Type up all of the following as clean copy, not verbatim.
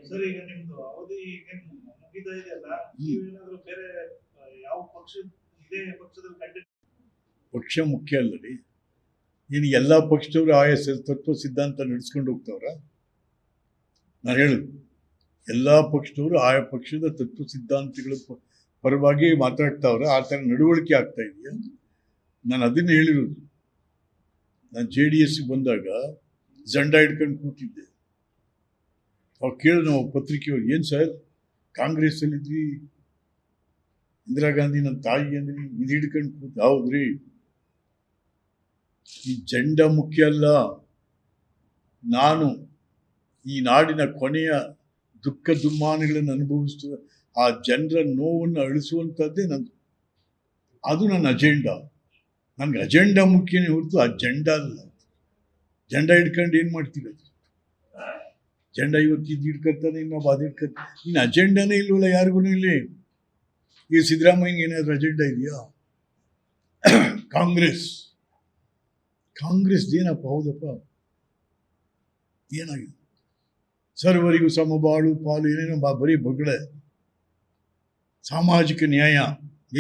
Sir ಈಗ ನಿಮ್ದು ಅವಧಿ ಮುಗಿತಾ ಇದೆಯಲ್ಲ, ನೀವೇನಾದ್ರೂ ಬೇರೆ ಯಾವ ಪಕ್ಷ ಇದೇ ಪಕ್ಷದಲ್ಲಿ ಕಂಟಿನ್ಯೂ? ಪಕ್ಷ ಮುಖ್ಯ ಅಲ್ಲ ರೀ. ನೀನು ಎಲ್ಲ ಪಕ್ಷದವರು ಆಯಾ ತತ್ವ ಸಿದ್ಧಾಂತ ನಡೆಸ್ಕೊಂಡು ಹೋಗ್ತಾವ್ರ? ನಾನು ಹೇಳುದು, ಎಲ್ಲ ಪಕ್ಷದವರು ಆಯಾ ಪಕ್ಷದ ತತ್ವ ಸಿದ್ಧಾಂತಗಳ ಪರವಾಗಿ ಮಾತಾಡ್ತಾವ್ರ? ಆ ಥರ ನಡವಳಿಕೆ ಆಗ್ತಾ ಇದೆಯಾ? ನಾನು ಅದನ್ನ ಹೇಳಿರೋದು. ನಾನು JDS ಬಂದಾಗ ಜಂಡ ಹಿಡ್ಕೊಂಡು ಕೂತಿದ್ದೆ. ಅವಾಗ ಕೇಳಿದ ನಾವು ಪತ್ರಿಕೆಯವ್ರು, ಏನು ಸರ್ ಕಾಂಗ್ರೆಸ್ಸಲ್ಲಿದ್ವಿ, ಇಂದಿರಾ ಗಾಂಧಿ ನನ್ನ ತಾಯಿ ಅಂದ್ರಿ, ಇದು ಹಿಡ್ಕೊಂಡು ಕೂತು. ಹೌದ್ರಿ, ಈ ಜಂಡ ಮುಖ್ಯ ಅಲ್ಲ. ನಾನು ಈ ನಾಡಿನ ಕೊನೆಯ ದುಃಖ ದುಮ್ಮಾನಗಳನ್ನು ಅನುಭವಿಸುವ ಆ ಜನರ ನೋವನ್ನು ಅಳಿಸುವಂಥದ್ದೇ ಅದು ನನ್ನ ಅಜೆಂಡಾ. ನನಗೆ ಅಜೆಂಡಾ ಮುಖ್ಯನೇ ಹೊರತು ಅಜೆಂಡಾ ಅಲ್ಲ. ಜೆಂಡ ಹಿಡ್ಕೊಂಡು ಏನು ಮಾಡ್ತೀವಿ? ಅದು ಜೆಂಡ ಇವತ್ತು ಇದು ಹಿಡ್ಕೊತಾನೆ, ಇನ್ನೊಬ್ಬ ಅದು ಹಿಡ್ಕೊತಾನೆ. ಇನ್ನು ಅಜೆಂಡಾನೇ ಇಲ್ವಲ್ಲ ಯಾರಿಗೂ ಇಲ್ಲಿ. ಈ ಸಿದ್ದರಾಮಯ್ಯಗೆ ಏನಾದರೂ ಅಜೆಂಡಾ ಇದೆಯಾ? ಕಾಂಗ್ರೆಸ್ ಏನಪ್ಪ? ಹೌದಪ್ಪ, ಏನಾಗಿದೆ? ಸರ್ವರಿಗೂ ಸಮಬಾಳು ಪಾಲು ಏನೇನೋ ಬರೀ ಬೊಗಳೆ. ಸಾಮಾಜಿಕ ನ್ಯಾಯ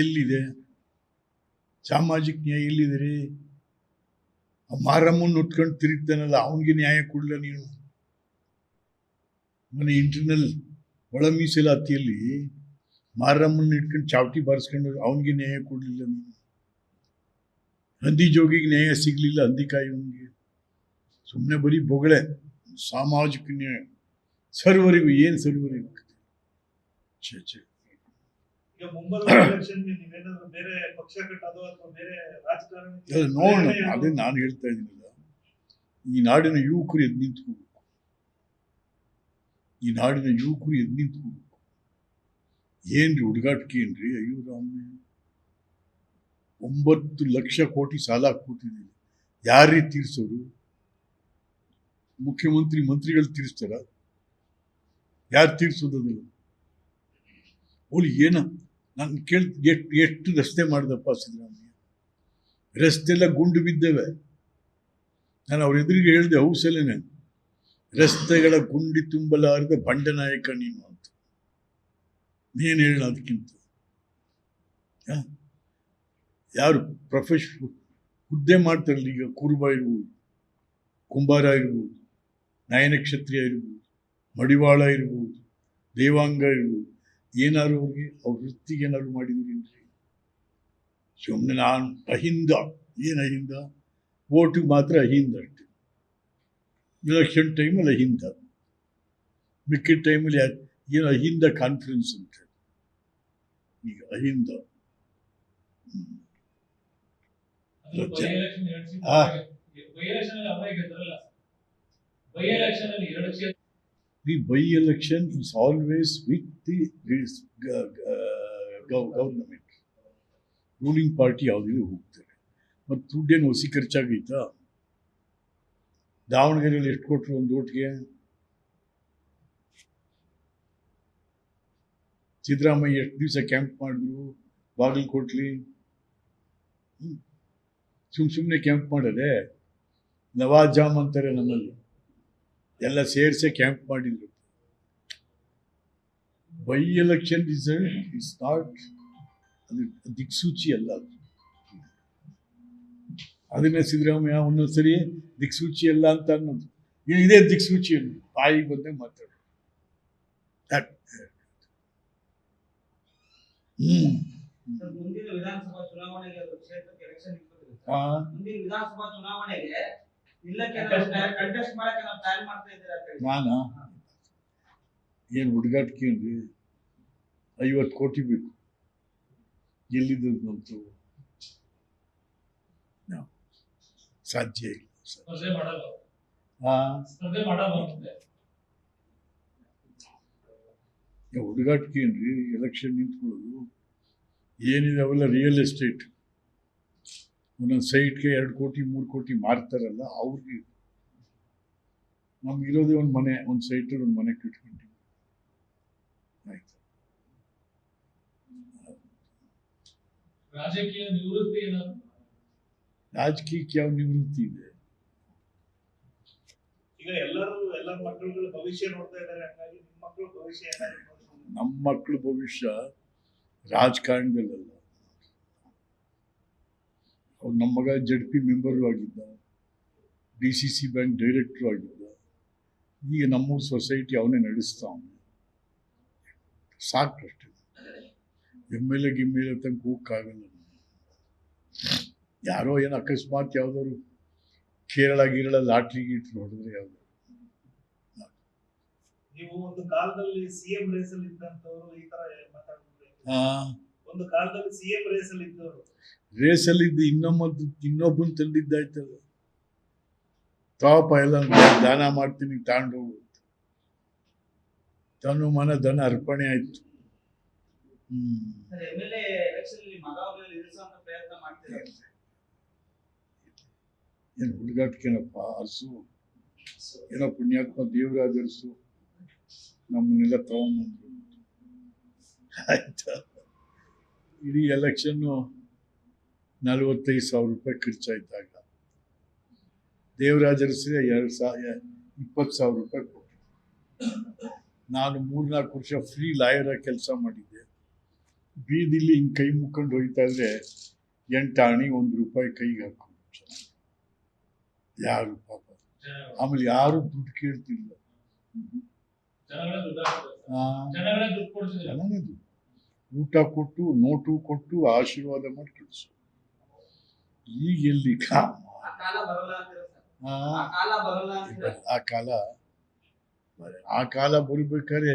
ಎಲ್ಲಿದೆ? ಸಾಮಾಜಿಕ ನ್ಯಾಯ ಎಲ್ಲಿದೆ ರೀ? ಮಾರಮ್ಮನ್ನು ಉಟ್ಕೊಂಡು ತಿರುಗ್ತಾನಲ್ಲ, ಅವನಿಗೆ ನ್ಯಾಯ ಕೊಡಲ್ಲ ನೀನು? ಮನೆ ಇಂಟರ್ನಲ್ ಒಳ ಮೀಸಲಾತಿಯಲ್ಲಿ ಮಾರಮ್ಮನ್ನು ಇಟ್ಕೊಂಡು ಚಾವಟಿ ಬಾರಿಸ್ಕೊಂಡು ಅವನಿಗೆ ನ್ಯಾಯ ಕೊಡಲಿಲ್ಲ ನೀನು. ಹಂದಿ ಜೋಗಿಗೆ ನ್ಯಾಯ ಸಿಗಲಿಲ್ಲ, ಹಂದಿಕಾಯಿವನಿಗೆ. ಸುಮ್ಮನೆ ಬರೀ ಬೊಗಳೆ. ಸಾಮಾಜಿಕ ನ್ಯಾಯ ಸರ್ವರಿಗೂ ಏನು ಸರ್ವರಿಗೂ? ಈಗ ಮುಂಬರುವ ಎಲೆಕ್ಷನ್ ನೀವೇನಾದ್ರೂ ಬೇರೆ ಪಕ್ಷ ಕಟ್ಟೋದು ಅಥವಾ ಬೇರೆ ರಾಜಕಾರಣ ನೋಡೋಣ. ಅದೇ ನಾನು ಹೇಳ್ತಾ ಇದ್ದೀನಲ್ಲ, ಈ ನಾಡಿನ ಯುವಕರು ಎದ್ದು ನಿಂತ್ಕೋಬೇಕು. ಈ ನಾಡಿನ ಯುವಕರು ಎದ್ದು ನಿಂತ್ಕೋಬೇಕು. ಏನ್ರಿ ಹುಡುಗಾಟಿಕೆ ಏನ್ರಿ? ಅಯ್ಯೋ ರಾಮೇ, 9 ಲಕ್ಷ ಕೋಟಿ ಸಾಲ ಕೂತಿದ್ದೀವಿ. ಯಾರೀ ತೀರ್ಸೋರು? ಮಂತ್ರಿಗಳು ತೀರಿಸ್ತಾರ? ಯಾರು ತೀರ್ಸೋದಲ್ಲ? ಓಲಿ ಏನ? ನಾನು ಎಷ್ಟು ರಸ್ತೆ ಮಾಡಿದಪ್ಪ ಸಿದ್ದರಾಮಯ್ಯ? ರಸ್ತೆಲ್ಲ ಗುಂಡು ಬಿದ್ದೇವೆ. ನಾನು ಅವ್ರ ಎದುರಿಗೆ ಹೇಳಿದೆ, ಹೌಸಲೇನೆ, ರಸ್ತೆಗಳ ಗುಂಡಿ ತುಂಬಲಾರದ ಬಂಡನಾಯಕ ನೀನು ಅಂತ. ನೀನು ಹೇಳ ಅದಕ್ಕಿಂತ ಯಾರು ಹುದ್ದೆ ಮಾಡ್ತಾರಲ್ಲ ಈಗ, ಕುರುಬ ಇರ್ಬೋದು, ಕುಂಬಾರ ಇರ್ಬೋದು, ನಯನಕ್ಷತ್ರಿಯ ಇರ್ಬೋದು, ಮಡಿವಾಳ ಇರ್ಬೋದು, ದೇವಾಂಗ ಇರ್ಬೋದು, ಏನಾದ್ರು ಅವ್ರ ವೃತ್ತಿಗೆ ಏನಾದ್ರು ಮಾಡಿದ್ರೇನ್ರಿ? ಸುಮ್ಮನೆ ನಾನು ಅಹಿಂದ. ಏನು ಅಹಿಂದ? ಓಟಿಗೆ ಮಾತ್ರ ಅಹಿಂದ ಅಷ್ಟೆ. ಎಲೆಕ್ಷನ್ ಟೈಮಲ್ಲಿ ಅಹಿಂದ, ಮಿಕ್ಕಿದ ಟೈಮಲ್ಲಿ ಏನು ಅಹಿಂದ ಕಾನ್ಫರೆನ್ಸ್ ಅಂತ ಈಗ Ahinda. The by-election is always with the government. Ruling party ಯಾವುದಿದೆ ಹೋಗ್ತಾರೆ. ಮತ್ತು ದುಡ್ಡೇನು ಹೊಸಿ ಖರ್ಚಾಗೈತಾ? ದಾವಣಗೆರೆಯಲ್ಲಿ ಎಷ್ಟು ಕೊಟ್ಟರು ಒಂದು ಓಟ್ಗೆ? ಸಿದ್ದರಾಮಯ್ಯ ಎಷ್ಟು ದಿವಸ ಕ್ಯಾಂಪ್ ಮಾಡಿದ್ರು ಬಾಗಲಕೋಟ್ಲಿ? ಸುಮ್ಮನೆ ಕ್ಯಾಂಪ್ ಮಾಡೋದೆ. ನವಾಜಾಮ್ ಅಂತಾರೆ ನಮ್ಮಲ್ಲಿ, ಎಲ್ಲ ಸೇರಿಸೇ ಕ್ಯಾಂಪ್ ಮಾಡಿದ್ರು. By election result is not, ಅದು ದಿಕ್ಸೂಚಿ ಅಲ್ಲ. ಅದನ್ನ ಸಿದ್ದರಾಮಯ್ಯ ಒಂದೊಂದ್ಸರಿ ದಿಕ್ಸೂಚಿ ಅಲ್ಲ ಅಂತ ಅನ್ನೋದು. ಇದೇ ದಿಕ್ಸೂಚಿ ಅನ್ನೋದು ಬಾಯಿಗೆ ಬಂದಾಗ ಮಾತಾಡೋದು. ಮುಂದಿನ ವಿಧಾನಸಭಾ ಚುನಾವಣೆಗೆ ಕ್ಷೇತ್ರಕ್ಕೆ ಎಲೆಕ್ಷನ್ ಮುಂದಿನ ವಿಧಾನಸಭಾ ಚುನಾವಣೆಗೆ ನಾನು ಏನು ಹುಡುಗಾಟಿಕೆ ಅಂದ್ರೆ 50 ಕೋಟಿ ಬೇಕು. ಎಲ್ಲಿದ್ದು ಸಾಧ್ಯ ಇಲ್ಲ. ಹುಡುಗಾಟಿಕೆ ಏನ್ರಿ? ಎಲೆಕ್ಷನ್ ನಿಂತ್ಕೊಳ್ಳೋದು ಏನಿದೆ ಅವೆಲ್ಲ ರಿಯಲ್ ಎಸ್ಟೇಟ್. ಒಂದೊಂದು ಸೈಟ್ಗೆ 2 ಕೋಟಿ 3 ಕೋಟಿ ಮಾರ್ತಾರಲ್ಲ ಅವ್ರಿಗೆ. ನಮ್ಗಿರೋದೇ ಒಂದು ಮನೆ, ಒಂದು ಸೈಟಲ್ಲಿ ಒಂದು ಮನೆ ಕಟ್ಕೊಂಡಿವಿ. ಆಯ್ತು. ರಾಜಕೀಯ ನಿವೃತ್ತಿ ಏನಾದ್ರು? ರಾಜಕೀಯಕ್ಕೆ ಯಾವ ನಿವೃತ್ತಿ ಇದೆ? ಈಗ ಎಲ್ಲರ ಮಕ್ಕಳುಗಳ ಭವಿಷ್ಯ ನೋಡ್ತಾ ಇದ್ದಾರೆ. ಹಾಗಾಗಿ ನಿಮ್ಮ ಮಕ್ಕಳು ಭವಿಷ್ಯ ಏನಾದ್ರು ನಮ್ಮ ಮಕ್ಕಳ ಭವಿಷ್ಯ ರಾಜಕಾರಣದಲ್ಲ. ಅವ್ರು ನಮ್ಮ ಮಗ ZP ಮೆಂಬರು ಆಗಿದ್ದ, DCC ಬ್ಯಾಂಕ್ ಡೈರೆಕ್ಟ್ರು ಆಗಿದ್ದ. ಈಗ ನಮ್ಮ ಸೊಸೈಟಿ ಅವನೇ ನಡೆಸ್ತಾ ಅವನು. ಸಾಕು ಅಷ್ಟೇ. MLA ತನಕ ಹೋಗಕ್ಕಾಗಲ್ಲ. ಯಾರೋ ಏನು ಅಕಸ್ಮಾತ್ ಯಾವ್ದಾದ್ರು ಕೇರಳ ಲಾಟ್ರಿ ಗೀಟ್ರಿ ಹೊಡೆದ್ರೆ ಯಾವ್ದು. ನೀವು ಒಂದು ಕಾಲದಲ್ಲಿ CM ರೇಸ್ ಅಲ್ಲಿ ಇದ್ದಂತವ್ರು ಈ ತರ ಮಾತಾಡ್ತಾರೆ. ಒಂದು ಕಾಲದಲ್ಲಿ CM ರೇಸ್ ಅಲ್ಲಿ ಇದ್ದವರು, ರೇಸಲ್ಲಿ ಇದ್ದು ಇನ್ನೊಬ್ಬನ ತಂದಿದ್ದಾಯ್ತಲ್ಲ. ತಾವಪ್ಪ ಎಲ್ಲ ದಾನ ಮಾಡ್ತೀನಿ ತಗೊಂಡು ತನು ಮನ ಧನ ಅರ್ಪಣೆ ಆಯ್ತು. MLA ಎಲೆಕ್ಷನ್ ಅಲ್ಲಿ ಮಗ ಅವರಲ್ಲಿ ಇಳಿಸುವಂತ ಪ್ರಯತ್ನ ಮಾಡ್ತಿದ್ದಾರೆ. ಏನು ಹುಡುಗಾಟಿಕೆನಪ್ಪ, ಅರಸು ಏನೋ ಪುಣ್ಯಾತ್ಮ ದೇವರಾಜ ಅರಸು ನಮ್ಮನ್ನೆಲ್ಲ ತಗೊಂಡ್ಬಂದ್ರು. ಆಯ್ತಾ, ಇಡೀ ಎಲೆಕ್ಷನ್ನು 45,000 ರೂಪಾಯಿ ಖರ್ಚಾಯ್ತಾಗ ದೇವರಾಜ ಅರಸಿಗೆ 20,000 ರೂಪಾಯಿ ಕೊಟ್ಟರು. ನಾನು 3-4 ವರ್ಷ ಫ್ರೀ ಲಾಯರಾಗಿ ಕೆಲಸ ಮಾಡಿದ್ದೆ. ಬೀದಿಲಿ ಹಿಂಗೆ ಕೈ ಮುಕ್ಕೊಂಡು ಹೋಗ್ತಾ ಇದ್ರೆ 8 ಆಣಿ 1 ರೂಪಾಯಿ ಕೈಗೆ ಹಾಕೊಂಡು ಯಾರು ಪಾಪ. ಆಮೇಲೆ ಯಾರು ದುಡ್ಡು ಕೇಳ್ತಿಲ್ಲ. ಚೆನ್ನಾಗೇ ಊಟ ಕೊಟ್ಟು ನೋಟು ಕೊಟ್ಟು ಆಶೀರ್ವಾದ ಮಾಡಿ ಕಳಿಸು. ಈಗ ಎಲ್ಲಿ ಆ ಕಾಲ ಬರ್ಬೇಕಾದ್ರೆ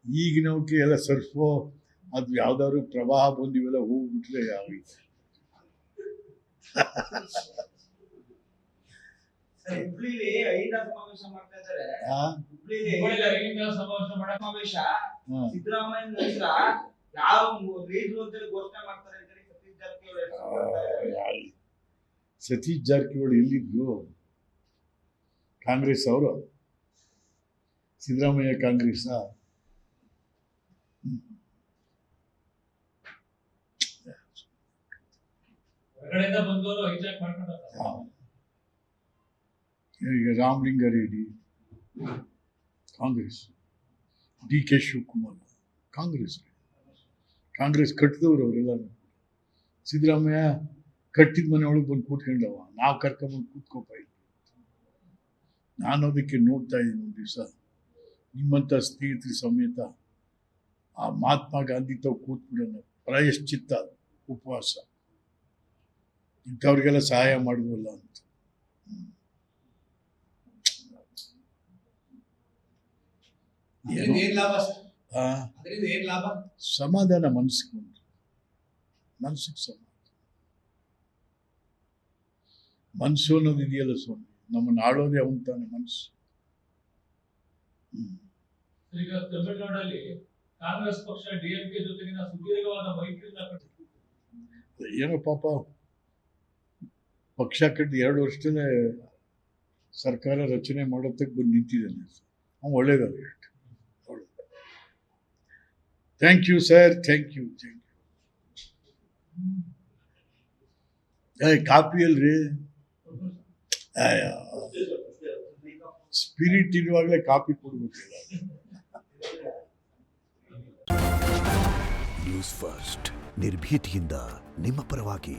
ಈಗಿನವಕ್ಕೆ ಎಲ್ಲ ಸರ್ಫೋ ಅದು ಯಾವ್ದಾದ್ರು ಪ್ರವಾಹ ಬಂದಿವೆಲ್ಲ ಹೋಗ್ಬಿಟ್ರೆ ಯಾವ ಹುಬ್ಳಿಲಿ ಅಹಿಂದ ಸಮಾವೇಶ ಮಾಡ್ತಾ ಇದ್ದಾರೆ. ಹುಬ್ಳಿಲಿ ಅಹಿಂದ ಸಮಾವೇಶ ಸಿದ್ದರಾಮಯ್ಯ ನಂತರ ಯಾವ ಲೀಡರ್ ಅಂತೇಳಿ ಘೋಷಣೆ ಮಾಡ್ತಾರೆ ಅಂತ ಸತೀಶ್ ಜಾರಕಿಹೊಳಿ ಎಲ್ಲಿದ್ರು? ಕಾಂಗ್ರೆಸ್ ಅವರು, ಸಿದ್ದರಾಮಯ್ಯ ಕಾಂಗ್ರೆಸ್. ಈಗ ರಾಮಲಿಂಗಾರೆಡ್ಡಿ ಕಾಂಗ್ರೆಸ್, DK ಶಿವಕುಮಾರ್ ಕಾಂಗ್ರೆಸ್ ಕಟ್ಟಿದವರು ಅವರೆಲ್ಲ. ಸಿದ್ದರಾಮಯ್ಯ ಕಟ್ಟಿದ ಮನೆ ಒಳಗೆ ಬಂದು ಕೂತ್ಕೊಂಡವ, ನಾವು ಕರ್ಕೊಂಡ್ಬಂದು ಕೂತ್ಕೋಪ ಇಲ್ಲ. ನಾನು ಅದಕ್ಕೆ ನೋಡ್ತಾ ಇದ್ದೀನಿ ಒಂದು ದಿವಸ ನಿಮ್ಮಂಥ ಸ್ನೇಹಿತರ ಸಮೇತ ಆ ಮಹಾತ್ಮ ಗಾಂಧಿ ತಾವು ಕೂತ್ಬಿಡೋಣ, ಪ್ರಾಯಶ್ಚಿತ್ತ ಉಪವಾಸ ಇಂಥವ್ರಿಗೆಲ್ಲ ಸಹಾಯ ಮಾಡಿದ್ವಲ್ಲ ಅಂತ. ಸಮಾಧಾನ ಮನಸ್ಸಿಗೆ ಸಮಾಧಾನ. ಮನಸ್ಸು ಅನ್ನೋದು ಇದೆಯಲ್ಲ ಸ್ವಾಮಿ, ನಮ್ಮನ್ನು ಆಳೋದೇ ಅವನ್ ತಾನೆ ಮನಸ್ಸು. ಈಗ ತಮಿಳುನಾಡಲ್ಲಿ ಕಾಂಗ್ರೆಸ್ ಪಕ್ಷ DMK ಜೊತೆಗಿನ ಸುದೀರ್ಘವಾದ ಮೈತ್ರಿಯನ್ನ ಏನೋ ಪಾಪ ಪಕ್ಷ ಕಟ್ಟಿ 2 ವರ್ಷದಲ್ಲೇ ಸರ್ಕಾರ ರಚನೆ ಮಾಡೋದಕ್ಕೆ ಬಂದು ನಿಂತಿದ್ದಾನೆ. ಅವ್ನು ಒಳ್ಳೇದಲ್ಲ. Thank you sir, thank you. Copy ಅಲ್ರಿ, ಸ್ಪಿರಿಟ್ ಇರುವಾಗಲೇ ಕಾಪಿ ಕೊಡ್ಬೇಕಿಲ್ಲ. ನ್ಯೂಸ್ ಫಸ್ಟ್, ನಿರ್ಭೀತಿಯಿಂದ ನಿಮ್ಮ ಪರವಾಗಿ.